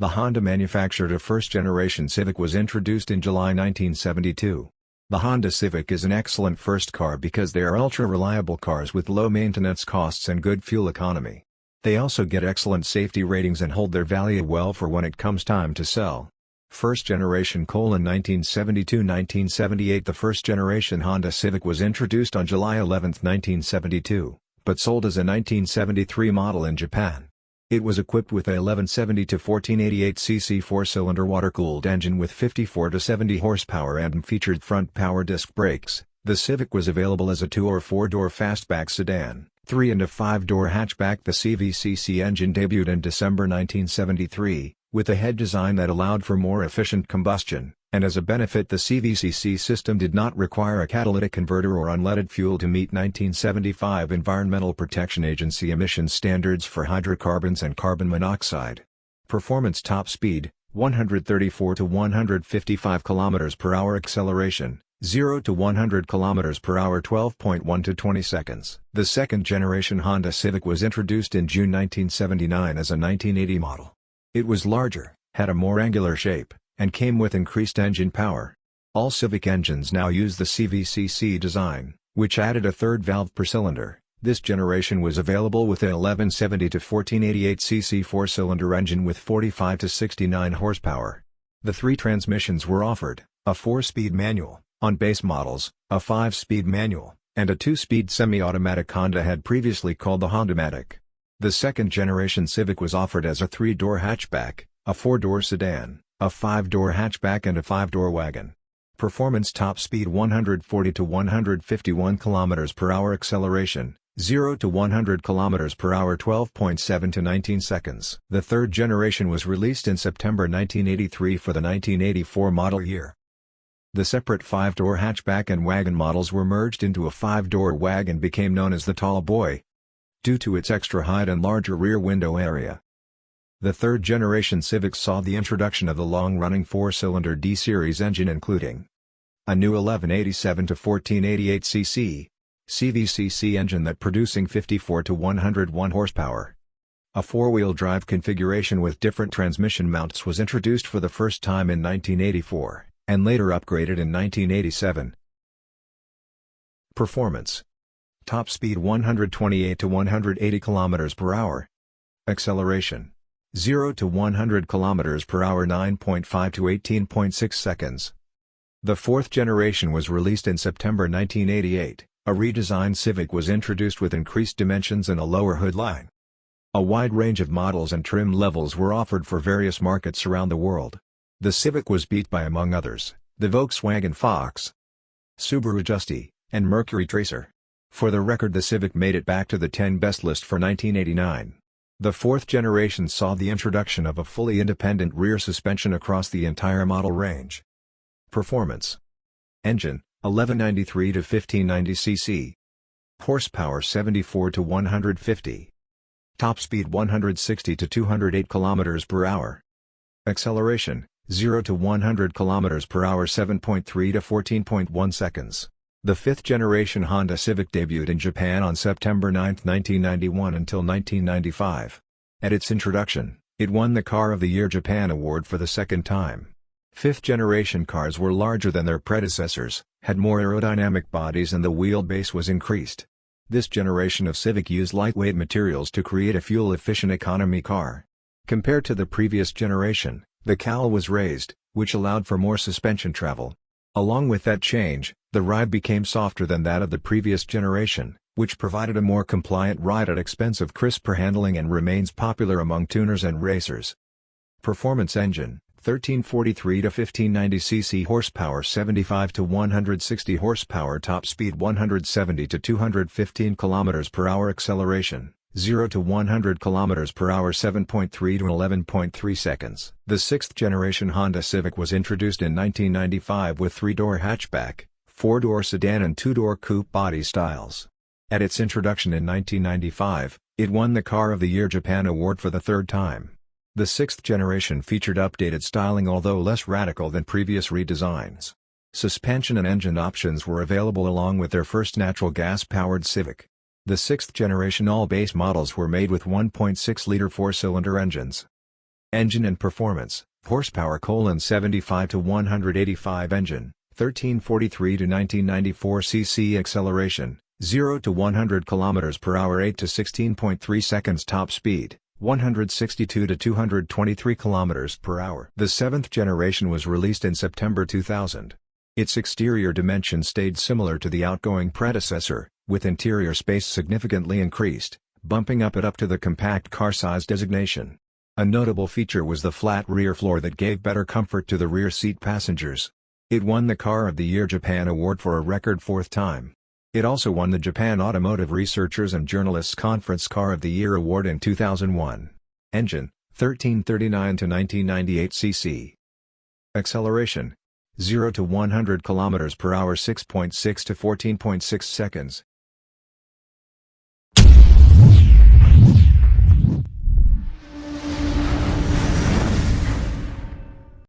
The Honda manufactured a first-generation Civic was introduced in July 1972. The Honda Civic is an excellent first car because they are ultra-reliable cars with low maintenance costs and good fuel economy. They also get excellent safety ratings and hold their value well for when it comes time to sell. First generation: 1972-1978. The first generation Honda Civic was introduced on July 11, 1972, but sold as a 1973 model in Japan. It was equipped with a 1170-1488 cc 4-cylinder water-cooled engine with 54 to 70 horsepower and featured front power disc brakes. The Civic was available as a 2- or 4-door fastback sedan, 3- and a 5-door hatchback. The CVCC engine debuted in December 1973, with a head design that allowed for more efficient combustion, and as a benefit the CVCC system did not require a catalytic converter or unleaded fuel to meet 1975 Environmental Protection Agency emissions standards for hydrocarbons and carbon monoxide. Performance: top speed, 134 to 155 km per hour. Acceleration, 0 to 100 km per hour 12.1 to 20 seconds. The second generation Honda Civic was introduced in June 1979 as a 1980 model. It was larger, had a more angular shape, and came with increased engine power. All Civic engines now use the CVCC design, which added a third valve per cylinder. This generation was available with a 1170-1488 cc 4-cylinder engine with 45 to 69 horsepower. The three transmissions were offered: a 4-speed manual, on base models, a 5-speed manual, and a 2-speed semi-automatic. Honda had previously called the Hondamatic. The second generation Civic was offered as a 3-door hatchback, a 4-door sedan, a 5-door hatchback and a 5-door wagon. Performance: top speed 140 to 151 km per hour. Acceleration, 0 to 100 km per hour 12.7 to 19 seconds. The third generation was released in September 1983 for the 1984 model year. The separate 5-door hatchback and wagon models were merged into a 5-door wagon, became known as the Tall Boy, due to its extra height and larger rear window area. The third generation Civic saw the introduction of the long-running 4-cylinder D-Series engine, including a new 1187-1488 cc CVCC engine that producing 54 to 101 horsepower. A 4-wheel drive configuration with different transmission mounts was introduced for the first time in 1984, and later upgraded in 1987. Performance: top speed 128 to 180 km per hour. Acceleration, 0 to 100 km per hour 9.5 to 18.6 seconds. The fourth generation was released in September 1988. A redesigned Civic was introduced with increased dimensions and a lower hood line. A wide range of models and trim levels were offered for various markets around the world. The Civic was beat by, among others, the Volkswagen Fox, Subaru Justy, and Mercury Tracer. For the record, the Civic made it back to the 10 best list for 1989. The fourth generation saw the introduction of a fully independent rear suspension across the entire model range. Performance: engine, 1193 to 1590 cc. Horsepower 74 to 150. Top speed 160 to 208 km per hour. Acceleration, 0 to 100 km per hour 7.3 to 14.1 seconds. The fifth generation Honda Civic debuted in Japan on September 9, 1991 until 1995. At its introduction, it won the Car of the Year Japan Award for the second time. Fifth-generation cars were larger than their predecessors, had more aerodynamic bodies, and the wheelbase was increased. This generation of Civic used lightweight materials to create a fuel-efficient economy car. Compared to the previous generation, the cowl was raised, which allowed for more suspension travel. Along with that change, the ride became softer than that of the previous generation, which provided a more compliant ride at expense of crisper handling and remains popular among tuners and racers. Performance: engine, 1343 to 1590 cc. Horsepower 75 to 160 horsepower. Top speed 170 to 215 km per hour. Acceleration, 0 to 100 km per hour 7.3 to 11.3 seconds. The sixth generation Honda Civic was introduced in 1995 with 3-door hatchback, 4-door sedan and 2-door coupe body styles. At its introduction in 1995, it won the Car of the Year Japan Award for the third time. The sixth generation featured updated styling, although less radical than previous redesigns. Suspension and engine options were available along with their first natural gas-powered Civic. The sixth generation all-base models were made with 1.6-liter 4-cylinder engines. Engine and performance, horsepower: 75 to 185 engine, 1343 to 1994 cc. Acceleration, 0 to 100 km per hour 8 to 16.3 seconds. Top speed, 162 to 223 km per hour. The 7th generation was released in September 2000. Its exterior dimensions stayed similar to the outgoing predecessor, with interior space significantly increased, bumping up to the compact car size designation. A notable feature was the flat rear floor that gave better comfort to the rear seat passengers. It won the Car of the Year Japan Award for a record 4th time. It also won the Japan Automotive Researchers and Journalists Conference Car of the Year Award in 2001. Engine, 1339 to 1998 cc. Acceleration, 0 to 100 km per hour 6.6 to 14.6 seconds.